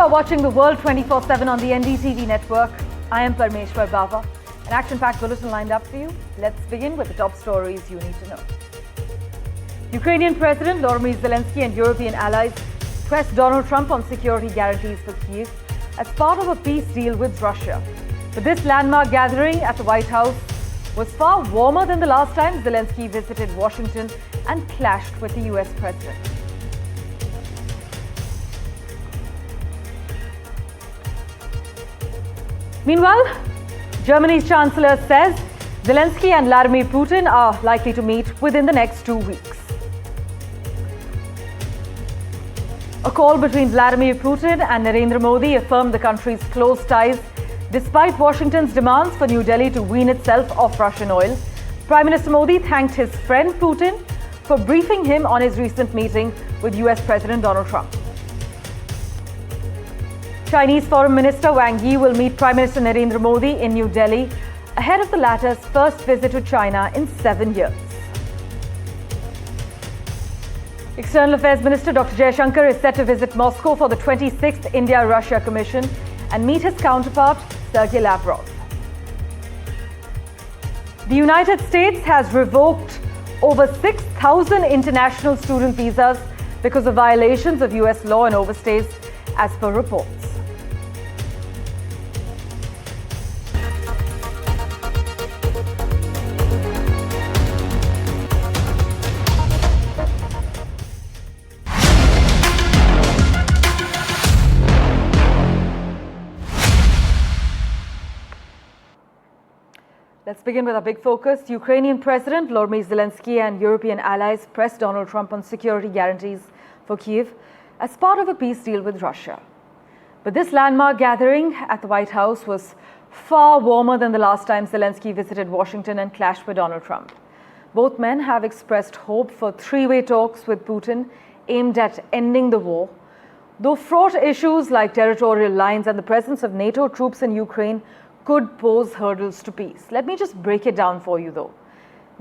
are watching The World 24/7 on the NDTV network. I am Parmeshwar Bawa. An action-packed bulletin lined up for you. Let's begin with the top stories you need to know. Ukrainian President Volodymyr Zelensky and European allies pressed Donald Trump on security guarantees for Kyiv as part of a peace deal with Russia. But this landmark gathering at the White House was far warmer than the last time Zelensky visited Washington and clashed with the US president. Meanwhile, Germany's Chancellor says Zelensky and Vladimir Putin are likely to meet within the next 2 weeks. A call between Vladimir Putin and Narendra Modi affirmed the country's close ties despite Washington's demands for New Delhi to wean itself off Russian oil. Prime Minister Modi thanked his friend Putin for briefing him on his recent meeting with US President Donald Trump. Chinese Foreign Minister Wang Yi will meet Prime Minister Narendra Modi in New Delhi ahead of the latter's first visit to China in 7 years. External Affairs Minister Dr. Jaishankar is set to visit Moscow for the 26th India-Russia Commission and meet his counterpart, Sergei Lavrov. The United States has revoked over 6,000 international student visas because of violations of US law and overstays, as per reports. Let's begin with our big focus. Ukrainian President Volodymyr Zelensky and European allies pressed Donald Trump on security guarantees for Kyiv as part of a peace deal with Russia. But this landmark gathering at the White House was far warmer than the last time Zelensky visited Washington and clashed with Donald Trump. Both men have expressed hope for three-way talks with Putin aimed at ending the war, though fraught issues like territorial lines and the presence of NATO troops in Ukraine could pose hurdles to peace. Let me just break it down for you though.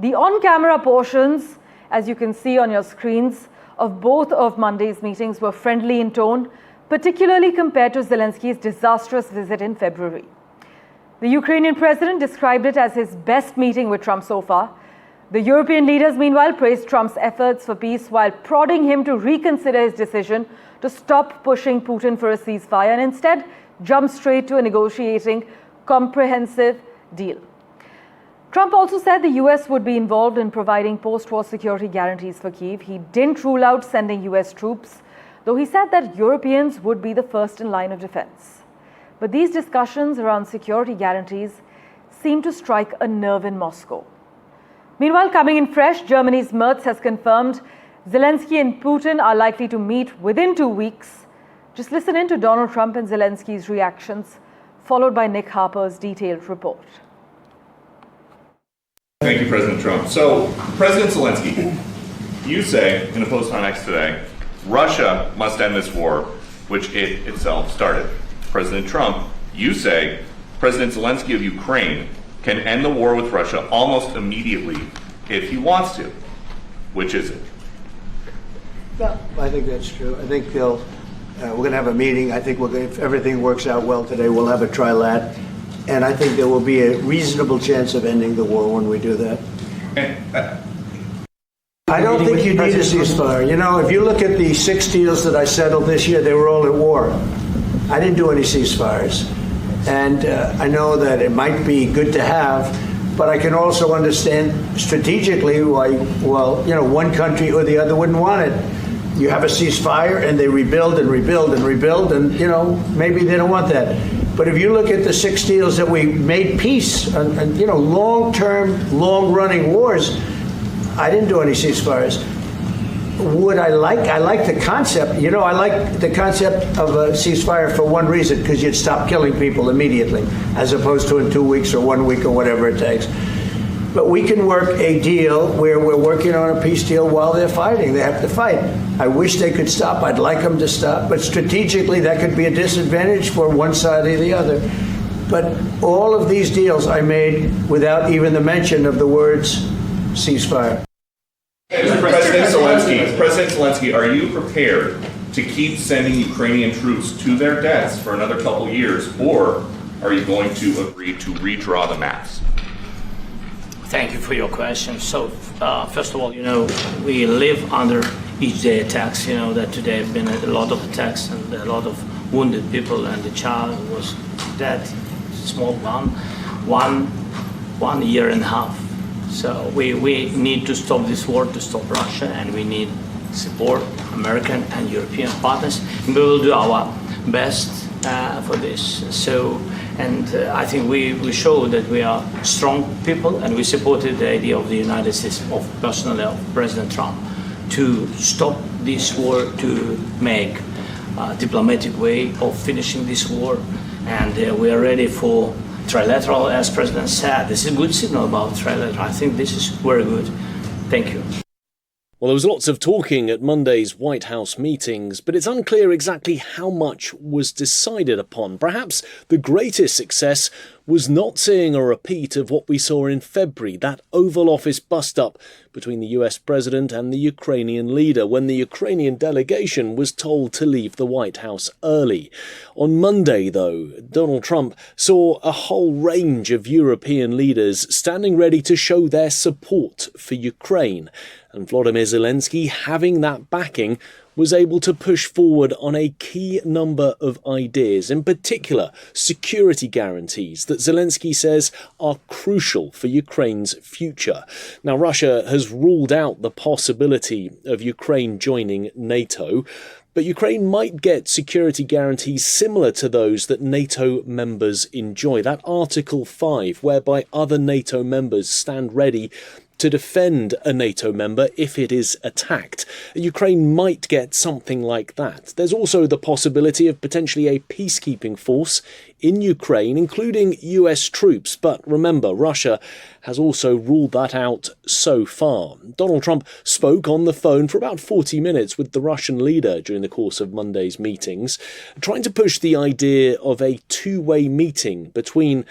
The on-camera portions, as you can see on your screens, of both of Monday's meetings were friendly in tone, particularly compared to Zelensky's disastrous visit in February. The Ukrainian president described it as his best meeting with Trump so far. The European leaders, meanwhile, praised Trump's efforts for peace while prodding him to reconsider his decision to stop pushing Putin for a ceasefire and instead jump straight to a negotiating comprehensive deal. Trump also said the US would be involved in providing post-war security guarantees for Kyiv. He didn't rule out sending US troops, though he said that Europeans would be the first in line of defense. But these discussions around security guarantees seem to strike a nerve in Moscow. Meanwhile, coming in fresh, Germany's Merz has confirmed Zelensky and Putin are likely to meet within 2 weeks. Just listen in to Donald Trump and Zelensky's reactions, followed by Nick Harper's detailed report. Thank you, President Trump. So, President Zelensky, you say in a post on X today, Russia must end this war, which it itself started. President Trump, you say President Zelensky of Ukraine can end the war with Russia almost immediately if he wants to. Which is it? Yeah, I think that's true. I think we're going to have a meeting. I think if everything works out well today, we'll have a trilat. And I think there will be a reasonable chance of ending the war when we do that. I don't think you need a ceasefire. You know, if you look at the 6 deals that I settled this year, they were all at war. I didn't do any ceasefires. And I know that it might be good to have, but I can also understand strategically why, well, you know, one country or the other wouldn't want it. You have a ceasefire and they rebuild and rebuild and rebuild, and, you know, maybe they don't want that. But if you look at the 6 deals that we made peace and you know, long-term, long-running wars, I didn't do any ceasefires. Would I like the concept, you know, I like the concept of a ceasefire for one reason, because you'd stop killing people immediately, as opposed to in 2 weeks or 1 week or whatever it takes. But we can work a deal where we're working on a peace deal while they're fighting. They have to fight. I wish they could stop. I'd like them to stop. But strategically, that could be a disadvantage for one side or the other. But all of these deals I made without even the mention of the words ceasefire. President Zelensky, are you prepared to keep sending Ukrainian troops to their deaths for another couple years, or are you going to agree to redraw the maps? Thank you for your question. So, first of all, we live under each day attacks. That today have been a lot of attacks and a lot of wounded people, and the child was dead, small one year and a half. So we need to stop this war, to stop Russia, and we need support American and European partners. And we will do our best for this. So. And I think we show that we are strong people, and we supported the idea of the United States, personally of President Trump, to stop this war, to make a diplomatic way of finishing this war. And we are ready for trilateral, as President said. This is a good signal about trilateral. I think this is very good. Thank you. Well, there was lots of talking at Monday's White House meetings, but it's unclear exactly how much was decided upon. Perhaps the greatest success was not seeing a repeat of what we saw in February, that Oval Office bust-up between the US president and the Ukrainian leader, when the Ukrainian delegation was told to leave the White House early. On Monday, though, Donald Trump saw a whole range of European leaders standing ready to show their support for Ukraine. And Volodymyr Zelensky, having that backing, was able to push forward on a key number of ideas, in particular security guarantees that Zelensky says are crucial for Ukraine's future. Now, Russia has ruled out the possibility of Ukraine joining NATO, but Ukraine might get security guarantees similar to those that NATO members enjoy. That Article 5, whereby other NATO members stand ready to defend a NATO member if it is attacked. Ukraine might get something like that. There's also the possibility of potentially a peacekeeping force in Ukraine, including US troops. But remember, Russia has also ruled that out so far. Donald Trump spoke on the phone for about 40 minutes with the Russian leader during the course of Monday's meetings, trying to push the idea of a two-way meeting between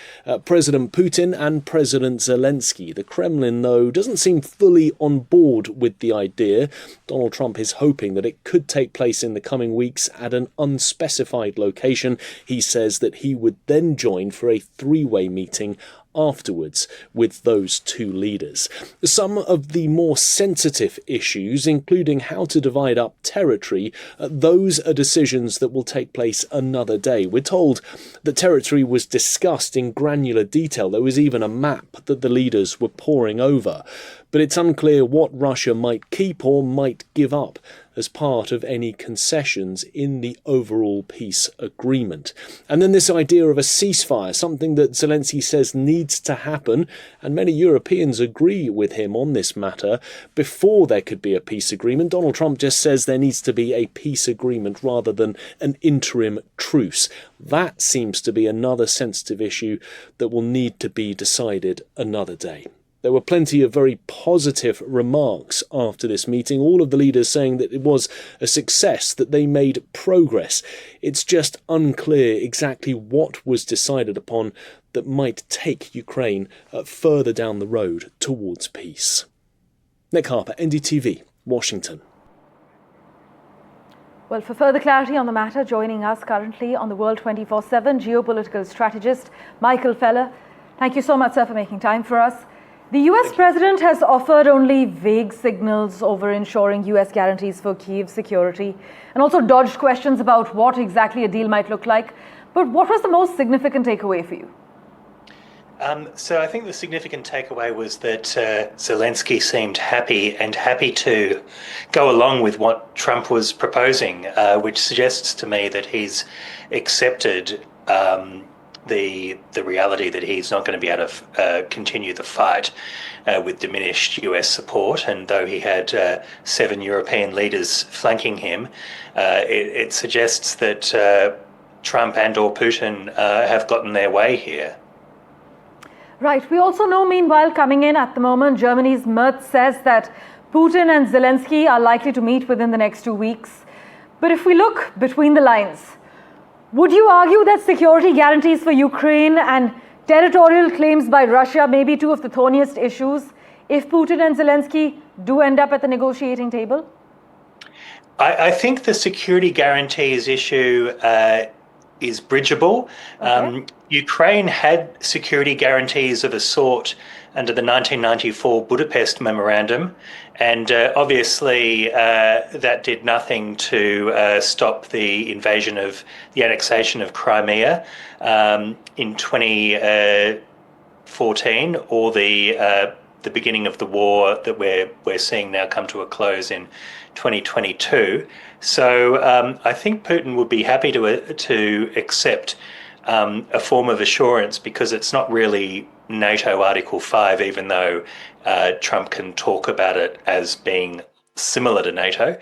President Putin and President Zelensky. The Kremlin, though, doesn't seem fully on board with the idea. Donald Trump is hoping that it could take place in the coming weeks at an unspecified location. He says that he would then join for a three-way meeting afterwards with those two leaders. Some of the more sensitive issues, including how to divide up territory, those are decisions that will take place another day. We're told that territory was discussed in granular detail. There was even a map that the leaders were poring over. But it's unclear what Russia might keep or might give up as part of any concessions in the overall peace agreement. And then this idea of a ceasefire, something that Zelensky says needs to happen, and many Europeans agree with him on this matter, before there could be a peace agreement. Donald Trump just says there needs to be a peace agreement rather than an interim truce. That seems to be another sensitive issue that will need to be decided another day. There were plenty of very positive remarks after this meeting, all of the leaders saying that it was a success, that they made progress. It's just unclear exactly what was decided upon that might take Ukraine further down the road towards peace. Nick Harper, NDTV, Washington. Well, for further clarity on the matter, joining us currently on the World 24/7 geopolitical strategist, Michael Feller. Thank you so much, sir, for making time for us. The US president has offered only vague signals over ensuring US guarantees for Kyiv security and also dodged questions about what exactly a deal might look like. But what was the most significant takeaway for you? So I think the significant takeaway was that Zelensky seemed happy to go along with what Trump was proposing, which suggests to me that he's accepted the reality that he's not going to be able to continue the fight with diminished US support. And though he had 7 European leaders flanking him, it suggests that Trump and or Putin have gotten their way here. Right. We also know, meanwhile, coming in at the moment, Germany's Merz says that Putin and Zelensky are likely to meet within the next 2 weeks. But if we look between the lines, would you argue that security guarantees for Ukraine and territorial claims by Russia may be two of the thorniest issues if Putin and Zelensky do end up at the negotiating table? I think the security guarantees issue is bridgeable. Okay. Ukraine had security guarantees of a sort under the 1994 Budapest Memorandum, and obviously that did nothing to stop the invasion of the annexation of Crimea in 2014, or the beginning of the war that we're seeing now come to a close in 2022. So I think Putin would be happy to accept a form of assurance, because it's not really NATO Article 5, even though Trump can talk about it as being similar to NATO.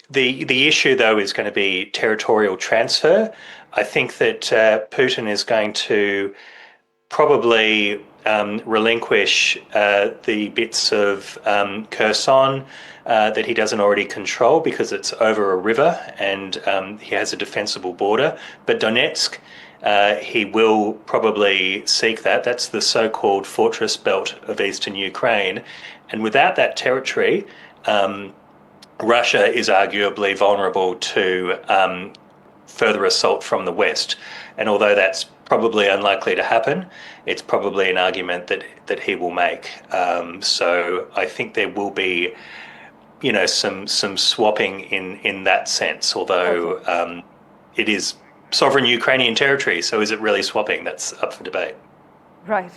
The issue, though, is going to be territorial transfer. I think that Putin is going to probably relinquish the bits of Kherson that he doesn't already control, because it's over a river and he has a defensible border. But Donetsk, he will probably seek that. That's the so-called fortress belt of eastern Ukraine. And without that territory, Russia is arguably vulnerable to further assault from the West. And although that's probably unlikely to happen, it's probably an argument that he will make. So I think there will be, some swapping in that sense, although it is sovereign Ukrainian territory. So is it really swapping? That's up for debate. Right.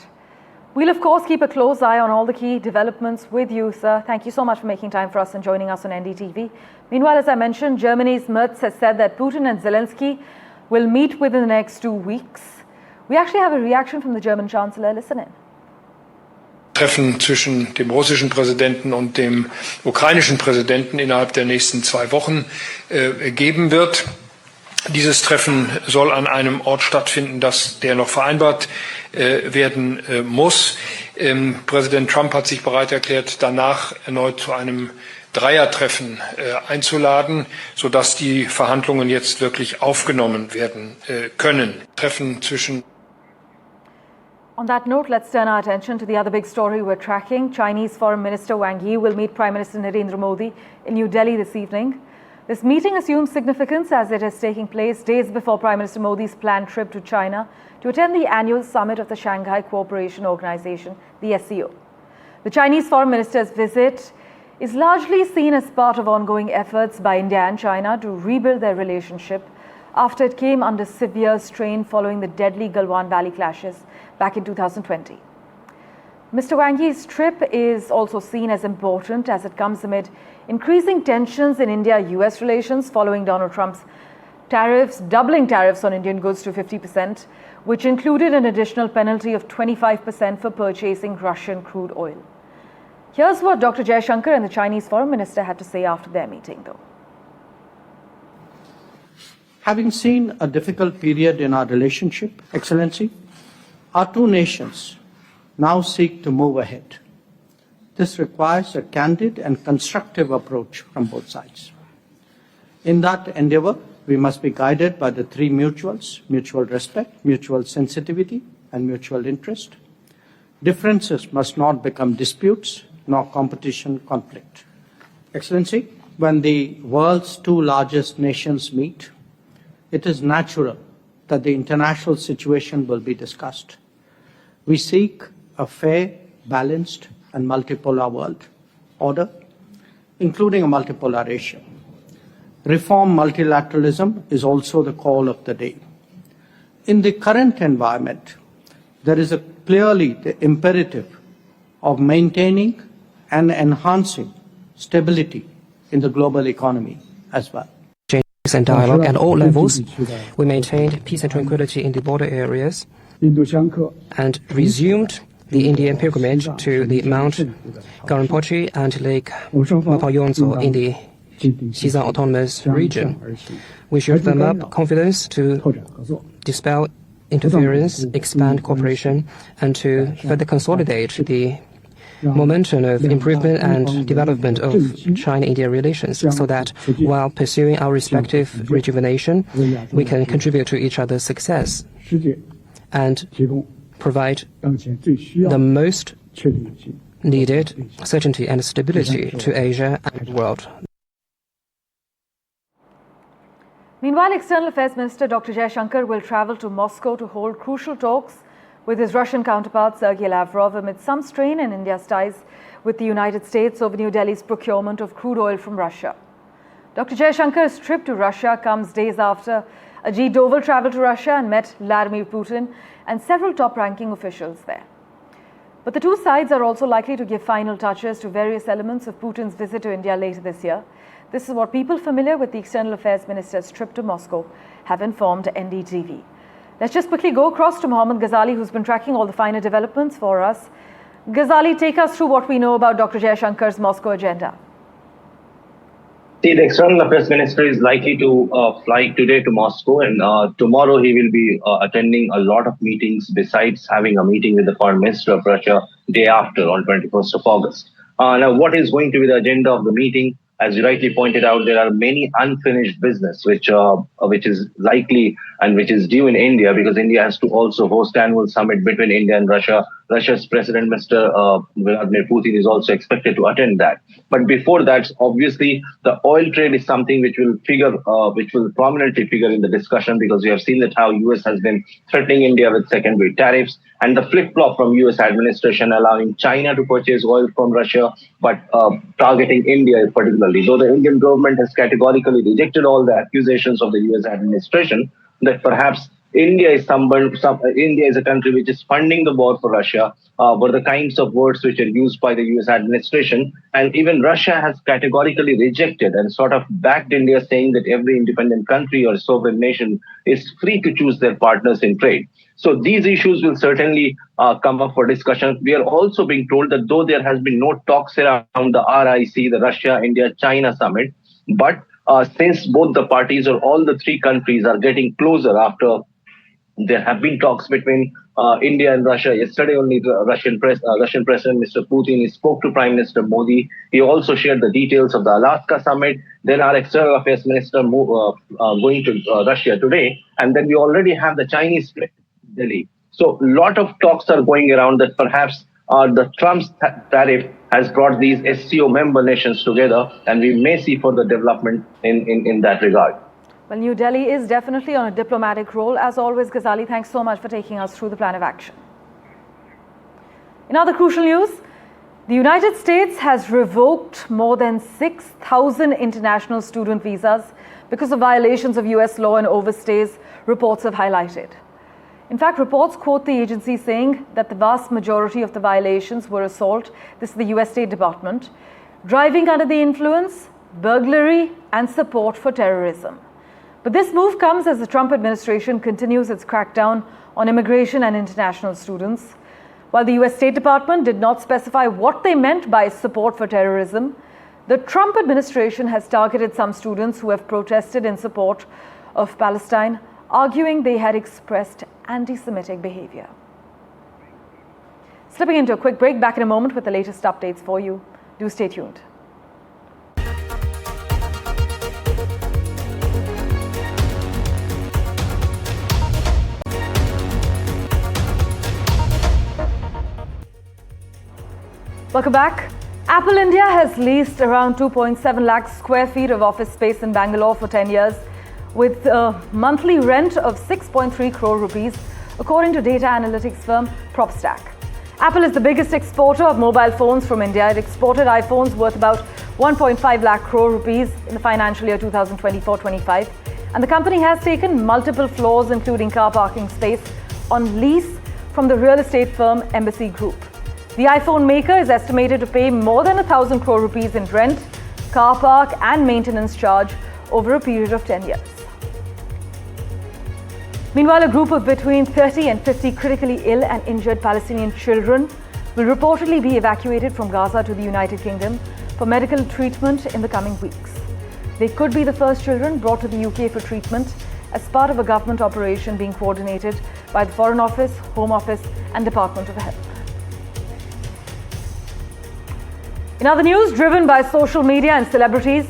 We'll, of course, keep a close eye on all the key developments with you, sir. Thank you so much for making time for us and joining us on NDTV. Meanwhile, as I mentioned, Germany's Merz has said that Putin and Zelensky will meet within the next 2 weeks. We actually have a reaction from the German Chancellor. Listen in. Treffen zwischen dem russischen Präsidenten und dem ukrainischen Präsidenten innerhalb der nächsten 2 Wochen geben wird. Dieses Treffen soll an einem Ort stattfinden, der noch vereinbart werden muss. Präsident Trump hat sich bereit erklärt, danach erneut zu einem Dreiertreffen einzuladen, sodass die Verhandlungen jetzt wirklich aufgenommen werden können. Treffen zwischen On that note, let's turn our attention to the other big story we're tracking. Chinese Foreign Minister Wang Yi will meet Prime Minister Narendra Modi in New Delhi this evening. This meeting assumes significance as it is taking place days before Prime Minister Modi's planned trip to China to attend the annual summit of the Shanghai Cooperation Organization, the SCO. The Chinese Foreign Minister's visit is largely seen as part of ongoing efforts by India and China to rebuild their relationship after it came under severe strain following the deadly Galwan Valley clashes back in 2020. Mr. Wang Yi's trip is also seen as important as it comes amid increasing tensions in India-US relations following Donald Trump's doubling tariffs on Indian goods to 50%, which included an additional penalty of 25% for purchasing Russian crude oil. Here's what Dr. Jaishankar and the Chinese Foreign Minister had to say after their meeting, though. Having seen a difficult period in our relationship, Excellency, our two nations now seek to move ahead. This requires a candid and constructive approach from both sides. In that endeavor, we must be guided by the three mutuals: mutual respect, mutual sensitivity, and mutual interest. Differences must not become disputes, nor competition conflict. Excellency, when the world's two largest nations meet, it is natural that the international situation will be discussed. We seek a fair, balanced, and multipolar world order, including a multipolar Asia. Reform multilateralism is also the call of the day. In the current environment, there is clearly the imperative of maintaining and enhancing stability in the global economy as well. And dialogue at all levels. We maintained peace and tranquility in the border areas and resumed the Indian pilgrimage to the Mount Garampochi and Lake Mapayonzo in the Xizang Autonomous Region. We should firm up confidence to dispel interference, expand cooperation, and to further consolidate the momentum of improvement and development of China-India relations, so that while pursuing our respective rejuvenation, we can contribute to each other's success and provide the most needed certainty and stability to Asia and the world. Meanwhile, External Affairs Minister Dr. Jaishankar will travel to Moscow to hold crucial talks with his Russian counterpart Sergei Lavrov amid some strain in India's ties with the United States over New Delhi's procurement of crude oil from Russia. Dr. Jaishankar's trip to Russia comes days after Ajit Doval traveled to Russia and met Vladimir Putin and several top-ranking officials there. But the two sides are also likely to give final touches to various elements of Putin's visit to India later this year. This is what people familiar with the External Affairs Minister's trip to Moscow have informed NDTV. Let's just quickly go across to Mohammad Ghazali, who's been tracking all the finer developments for us. Ghazali, take us through what we know about Dr. Jaishankar's Moscow agenda. See, the External Affairs Minister is likely to fly today to Moscow, and tomorrow he will be attending a lot of meetings besides having a meeting with the Foreign Minister of Russia day after on 21st of August. Now, what is going to be the agenda of the meeting? As you rightly pointed out, there are many unfinished business which is likely and which is due in India, because India has to also host annual summit between India and Russia. Russia's President, Mr. Vladimir Putin, is also expected to attend that. But before that, obviously, the oil trade is something which will prominently figure in the discussion, because we have seen that how US has been threatening India with second-wave tariffs, and the flip-flop from US administration allowing China to purchase oil from Russia, but targeting India particularly. Though the Indian government has categorically rejected all the accusations of the US administration that perhaps India is a country which is funding the war for Russia, were the kinds of words which are used by the US administration. And even Russia has categorically rejected and sort of backed India, saying that every independent country or sovereign nation is free to choose their partners in trade. So these issues will certainly come up for discussion. We are also being told that though there has been no talks around the RIC, the Russia, India, China summit, but since both the parties or all the three countries are getting closer after there have been talks between India and Russia. Yesterday only the Russian President, Mr. Putin, he spoke to Prime Minister Modi. He also shared the details of the Alaska summit. Then our External Affairs Minister going to Russia today. And then we already have the Chinese Delhi. So a lot of talks are going around that perhaps the Trump's tariff has brought these SCO member nations together, and we may see further development in that regard. Well, New Delhi is definitely on a diplomatic role. As always, Ghazali, thanks so much for taking us through the plan of action. In other crucial news, the United States has revoked more than 6,000 international student visas because of violations of US law and overstays, reports have highlighted. In fact, reports quote the agency saying that the vast majority of the violations were assault, this is the US State Department, driving under the influence, burglary, and support for terrorism. But this move comes as the Trump administration continues its crackdown on immigration and international students. While the US State Department did not specify what they meant by support for terrorism, the Trump administration has targeted some students who have protested in support of Palestine, arguing they had expressed anti-Semitic behavior. Slipping into a quick break, back in a moment with the latest updates for you. Do stay tuned. Welcome back. Apple India has leased around 2.7 lakh square feet of office space in Bangalore for 10 years with a monthly rent of 6.3 crore rupees, according to data analytics firm PropStack. Apple is the biggest exporter of mobile phones from India. It exported iPhones worth about 1.5 lakh crore rupees in the financial year 2024-25. And the company has taken multiple floors, including car parking space, on lease from the real estate firm Embassy Group. The iPhone maker is estimated to pay more than 1,000 crore rupees in rent, car park and maintenance charge over a period of 10 years. Meanwhile, a group of between 30 and 50 critically ill and injured Palestinian children will reportedly be evacuated from Gaza to the United Kingdom for medical treatment in the coming weeks. They could be the first children brought to the UK for treatment as part of a government operation being coordinated by the Foreign Office, Home Office and Department of Health. In other news, driven by social media and celebrities,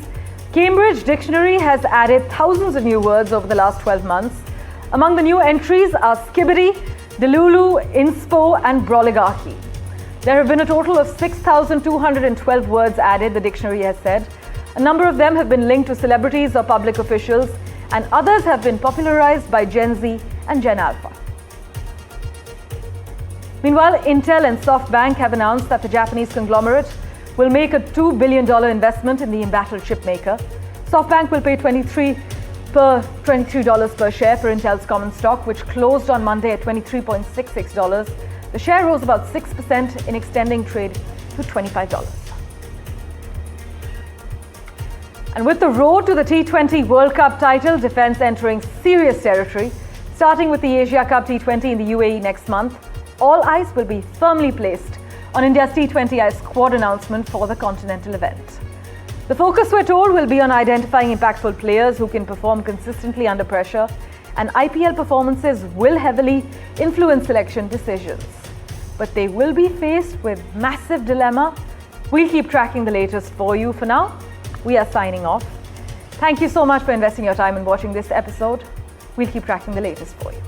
Cambridge Dictionary has added thousands of new words over the last 12 months. Among the new entries are skibbity, delulu, inspo and broligarchy. There have been a total of 6,212 words added, the dictionary has said. A number of them have been linked to celebrities or public officials and others have been popularized by Gen Z and Gen Alpha. Meanwhile, Intel and SoftBank have announced that the Japanese conglomerate will make a $2 billion investment in the embattled chipmaker. SoftBank will pay $23 per share for Intel's common stock, which closed on Monday at $23.66. The share rose about 6% in extending trade to $25. And with the road to the T20 World Cup title defense entering serious territory, starting with the Asia Cup T20 in the UAE next month, all eyes will be firmly placed on India's T20I squad announcement for the continental event. The focus, we're told, will be on identifying impactful players who can perform consistently under pressure, and IPL performances will heavily influence selection decisions. But they will be faced with massive dilemma. We'll keep tracking the latest for you. For now, we are signing off. Thank you so much for investing your time in watching this episode. We'll keep tracking the latest for you.